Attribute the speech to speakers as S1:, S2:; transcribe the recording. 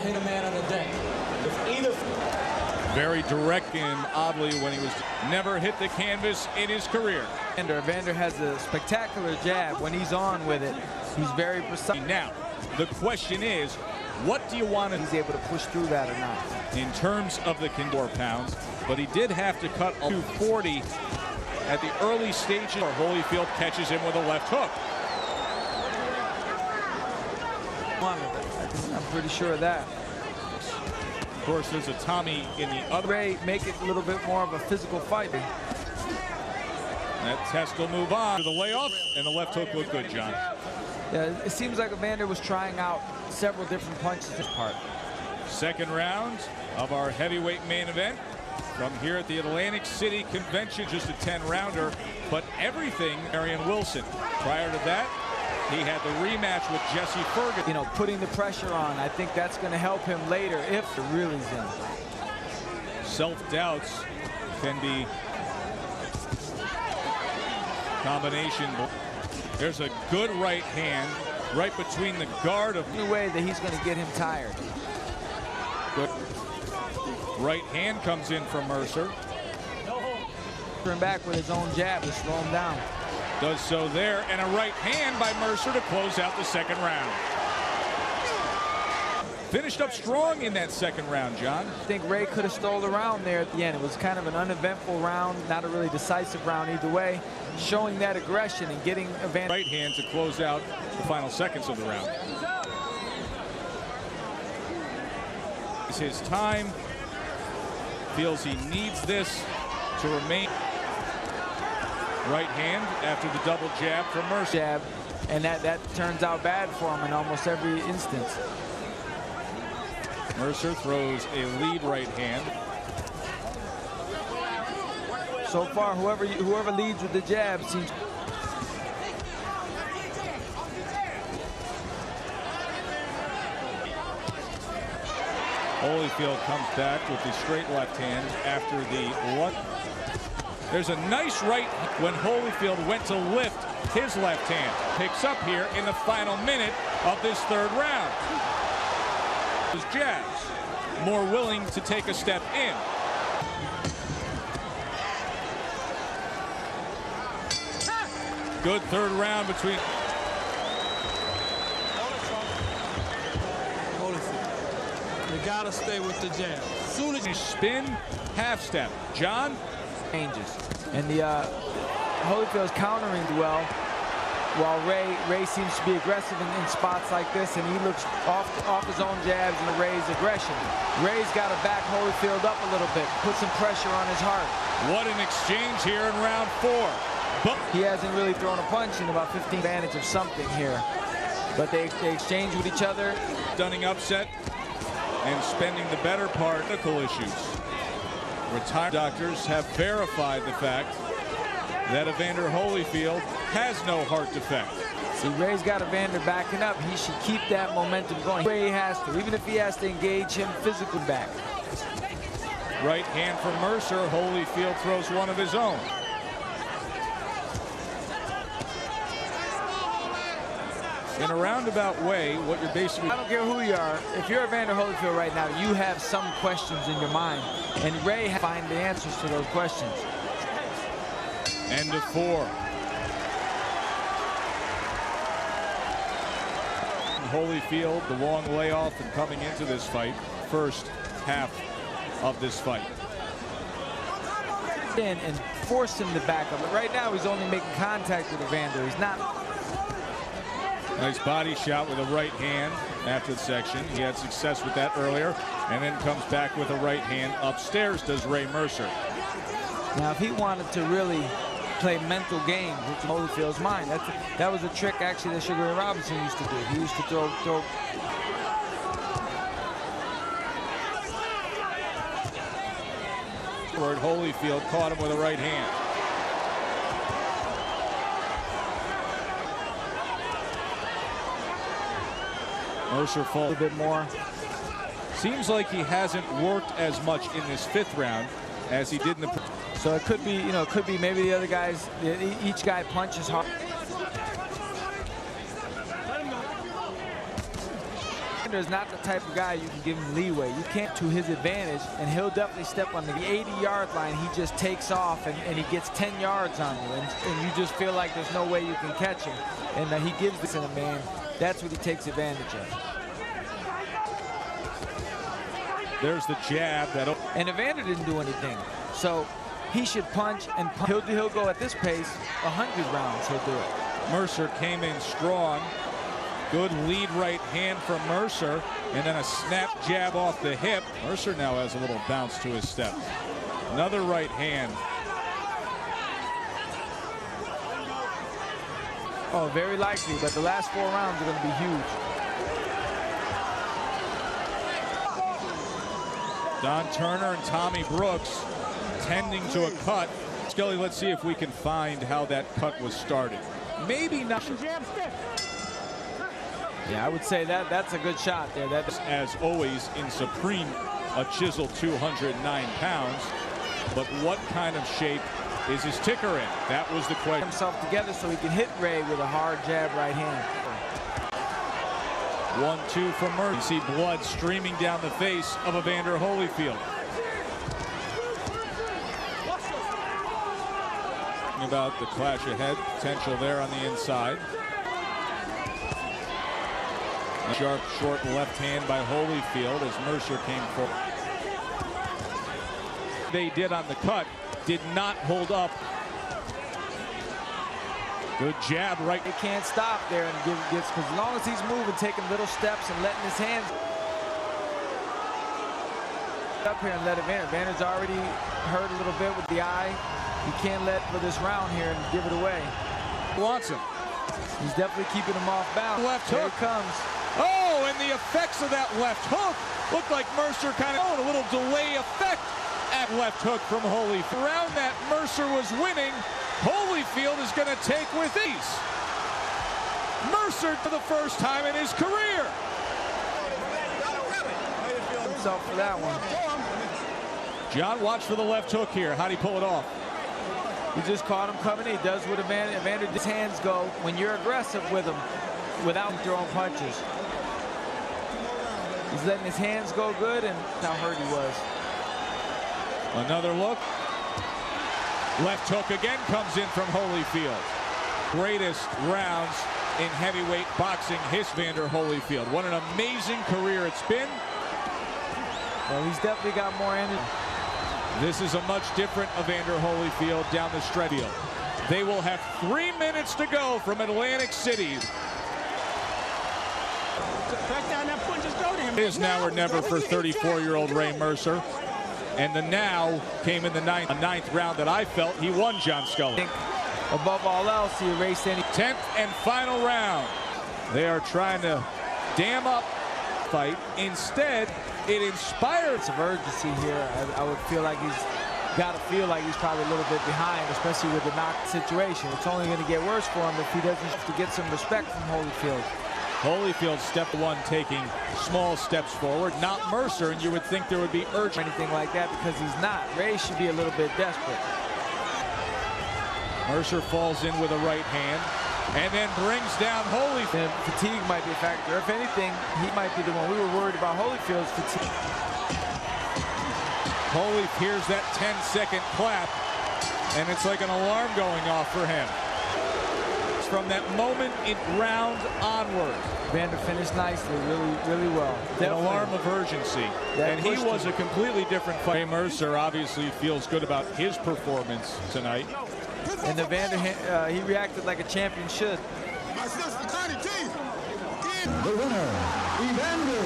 S1: hit a man on the deck. If either
S2: very direct game, oddly, when he was never hit the canvas in his career.
S3: Evander has a spectacular jab. When he's on with it, he's very precise.
S2: Now, the question is, what do you want to...
S3: He's able to push through that or not.
S2: In terms of the 4 pounds, but he did have to cut 240 at the early stages. Holyfield catches him with a left hook.
S3: I'm pretty sure of that.
S2: Of course, there's a Tommy in the other.
S3: Ray make it a little bit more of a physical fight.
S2: That test will move on to the layoff, and the left hook looked good, John.
S3: Yeah, it seems like Evander was trying out several different punches this part.
S2: Second round of our heavyweight main event from here at the Atlantic City Convention, just a 10-rounder, but everything Marion Wilson. Prior to that, he had the rematch with Jesse Ferguson.
S3: You know, putting the pressure on, I think that's going to help him later if the really's in.
S2: Self-doubts can be combination. There's a good right hand right between the guard of...
S3: The way that he's going to get him tired.
S2: Good. Right hand comes in from Mercer.
S3: Turn back with his own jab to slow him down.
S2: Does so there, and a right hand by Mercer to close out the second round. Finished up strong in that second round, John.
S3: I think Ray could have stole the round there at the end. It was kind of an uneventful round, not a really decisive round either way, showing that aggression and getting advantage.
S2: Right hand to close out the final seconds of the round. It's his time. Feels he needs this to remain. Right hand after the double jab from Mercer.
S3: Jab, and that turns out bad for him in almost every instance.
S2: Mercer throws a lead right hand.
S3: So far, whoever leads with the jab seems.
S2: Holyfield comes back with the straight left hand after the one. There's a nice right when Holyfield went to lift his left hand. Picks up here in the final minute of this third round. His jabs, more willing to take a step in. Good third round between.
S1: you gotta stay with the jab.
S2: Soon as you spin, half step. John?
S3: Changes. And the Holyfield's countering well, while Ray seems to be aggressive in spots like this, and he looks off his own jabs and Ray's aggression. Ray's got to back Holyfield up a little bit, put some pressure on his heart.
S2: What an exchange here in round 4. But
S3: he hasn't really thrown a punch in about 15 advantage of something here. But they exchange with each other.
S2: Stunning upset and spending the better part of medical issues. Retired doctors have verified the fact that Evander Holyfield has no heart defect.
S3: See, Ray's got Evander backing up. He should keep that momentum going. Ray has to, even if he has to engage him physically back.
S2: Right hand from Mercer. Holyfield throws one of his own. In a roundabout way, what you're basically...
S3: I don't care who you are. If you're Evander Holyfield right now, you have some questions in your mind. And Ray has to find the answers to those questions.
S2: End of 4. Holyfield, the long layoff and coming into this fight, first half of this fight.
S3: And force him to back up. But right now, he's only making contact with Evander. He's not...
S2: Nice body shot with a right hand after the section. He had success with that earlier, and then comes back with a right hand upstairs, does Ray Mercer.
S3: Now, if he wanted to really play mental games with Holyfield's mind, that was a trick, actually, that Sugar Ray Robinson used to do. He used to throw...
S2: Holyfield caught him with a right hand. Mercer falls
S3: a bit more.
S2: Seems like he hasn't worked as much in this 5th round as he did in the...
S3: So it could be, you know, it could be maybe the other guys, each guy punches hard. Evander is not the type of guy you can give him leeway. You can't to his advantage, and he'll definitely step on the 80-yard line. He just takes off, and he gets 10 yards on you, and you just feel like there's no way you can catch him. And he gives this in a man. That's what he takes advantage of.
S2: There's the jab.
S3: And Evander didn't do anything. So he should punch and punch. He'll go at this pace 100 rounds. He'll do it.
S2: Mercer came in strong. Good lead right hand from Mercer, and then a snap jab off the hip. Mercer now has a little bounce to his step. Another right hand.
S3: Oh, very likely, but the last 4 rounds are going to be huge.
S2: Don Turner and Tommy Brooks tending to a cut. Skelly, let's see if we can find how that cut was started. Maybe not.
S3: Yeah, I would say that's a good shot there. That's
S2: as always in Supreme, a chiseled 209 pounds. But what kind of shape is his ticker in? That was the question.
S3: Himself together so he can hit Ray with a hard jab right hand.
S2: 1-2 from Mercer. You see blood streaming down the face of Evander Holyfield. About the clash ahead, potential there on the inside. A sharp, short left hand by Holyfield as Mercer came forward. They did on the cut, did not hold up. Good jab right.
S3: They can't stop there and gets, because as long as he's moving, taking little steps and letting his hands up here and let Evander. Evander's already hurt a little bit with the eye. You can't let for this round here and give it away.
S2: Wants him.
S3: He's definitely keeping him off balance.
S2: Left
S3: Here
S2: hook
S3: it comes.
S2: Oh, and the effects of that left hook looked like Mercer kind of a little delay effect at left hook from Holyfield. Around that, Mercer was winning. Holyfield is going to take with ease. Mercer for the first time in his career.
S3: Himself for that one.
S2: John, watch for the left hook here. How'd he pull it off?
S3: He just caught him coming. He does what Evander. His hands go when you're aggressive with him without throwing punches. He's letting his hands go good, and how hurt he was.
S2: Another look. Left hook again comes in from Holyfield. Greatest rounds in heavyweight boxing, Evander Holyfield. What an amazing career it's been.
S3: Well, he's definitely got more energy.
S2: This is a much different Evander Holyfield down the stretch. They will have 3 minutes to go from Atlantic City. It is now or never for 34-year-old Ray Mercer. And the now came in the ninth round that I felt he won, John Scully.
S3: Above all else, he erased any.
S2: 10th and final round. They are trying to dam up fight. Instead, it inspired
S3: some urgency here. I would feel like he's got to feel like he's probably a little bit behind, especially with the knock situation. It's only going to get worse for him if he doesn't have to get some respect from Holyfield.
S2: Holyfield, step one, taking small steps forward, not Mercer, and you would think there would be urge
S3: or anything like that because he's not. Ray should be a little bit desperate.
S2: Mercer falls in with a right hand and then brings down Holyfield.
S3: And fatigue might be a factor. If anything, he might be the one. We were worried about Holyfield's fatigue.
S2: Holyfield hears that 10-second clap, and it's like an alarm going off for him. From that moment in round onward.
S3: Evander finished nicely, really well.
S2: An alarm of urgency. And he was a completely different fight. Ray Mercer obviously feels good about his performance tonight.
S3: And Evander, he reacted like a champion should.
S4: The winner, Evander